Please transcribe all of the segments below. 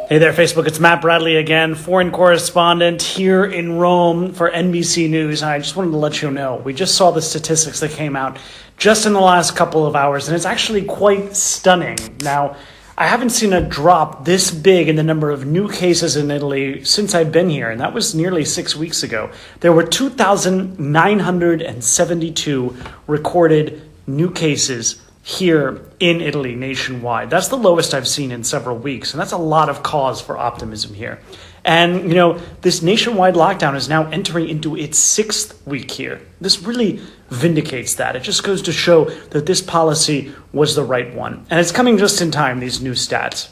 Hey there, Facebook. It's Matt Bradley again, foreign correspondent here in Rome for NBC News. I just wanted to let you know, we just saw the statistics that came out just in the last couple of hours, and it's actually quite stunning. Now, I haven't seen a drop this big in the number of new cases in Italy since I've been here, and that was nearly 6 weeks ago. There were 2,972 recorded new cases here in Italy nationwide. That's the lowest I've seen in several weeks, and that's a lot of cause for optimism here. And, this nationwide lockdown is now entering into its 6th week here. This really vindicates that. It just goes to show that this policy was the right one. And it's coming just in time, these new stats.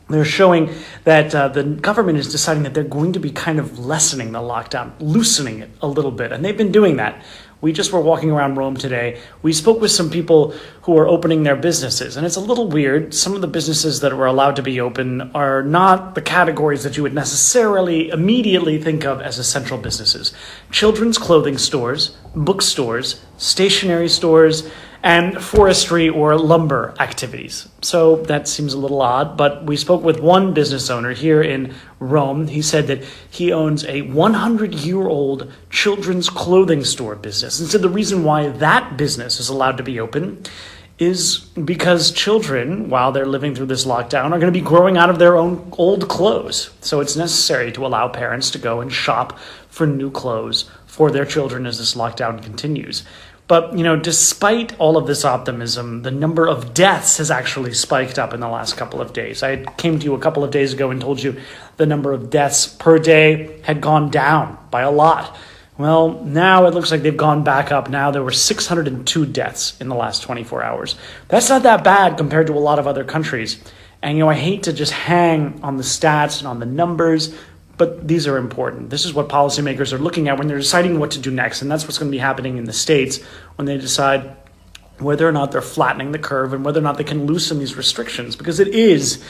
They're showing that the government is deciding that they're going to be kind of lessening the lockdown, loosening it a little bit. And they've been doing that. We just were walking around Rome today. We spoke with some people who are opening their businesses. And it's a little weird. Some of the businesses that were allowed to be open are not the categories that you would necessarily immediately think of as essential businesses. Children's clothing stores, bookstores, stationery stores, and forestry or lumber activities. So that seems a little odd, but we spoke with one business owner here in Rome. He said that he owns a 100-year-old children's clothing store business. And said the reason why that business is allowed to be open is because children, while they're living through this lockdown, are going to be growing out of their own old clothes. So it's necessary to allow parents to go and shop for new clothes for their children as this lockdown continues. But, despite all of this optimism, the number of deaths has actually spiked up in the last couple of days. I came to you a couple of days ago and told you the number of deaths per day had gone down by a lot. Well, now it looks like they've gone back up. Now there were 602 deaths in the last 24 hours. That's not that bad compared to a lot of other countries. And, I hate to just hang on the stats and on the numbers, but these are important. This is what policymakers are looking at when they're deciding what to do next. And that's what's going to be happening in the States when they decide whether or not they're flattening the curve and whether or not they can loosen these restrictions. Because it is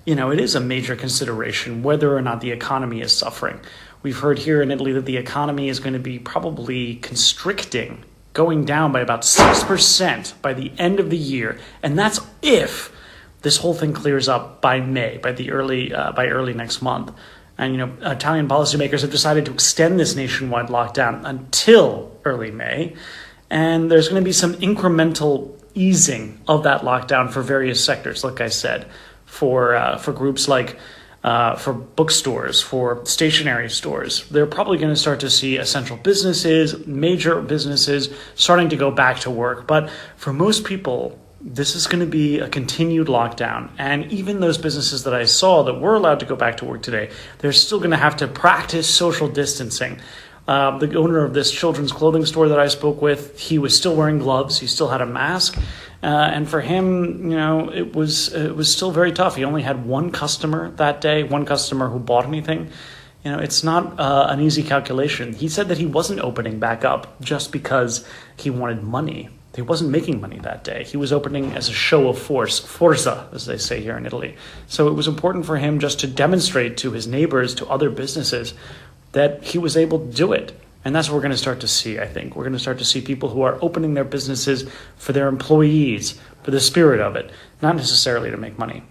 a major consideration whether or not the economy is suffering. We've heard here in Italy that the economy is going to be probably constricting, going down by about 6% by the end of the year. And that's if this whole thing clears up by May, by early next month. And, Italian policymakers have decided to extend this nationwide lockdown until early May. And there's going to be some incremental easing of that lockdown for various sectors, like I said, for groups like for bookstores, for stationery stores. They're probably going to start to see essential businesses, major businesses starting to go back to work. But for most people, this is going to be a continued lockdown. And even those businesses that I saw that were allowed to go back to work today, they're still going to have to practice social distancing. The owner of this children's clothing store that I spoke with, he was still wearing gloves. He still had a mask. And for him, it was still very tough. He only had one customer that day, one customer who bought anything. It's not an easy calculation. He said that he wasn't opening back up just because he wanted money. He wasn't making money that day. He was opening as a show of force, forza, as they say here in Italy. So it was important for him just to demonstrate to his neighbors, to other businesses, that he was able to do it. And that's what we're going to start to see, I think. We're going to start to see people who are opening their businesses for their employees, for the spirit of it, not necessarily to make money.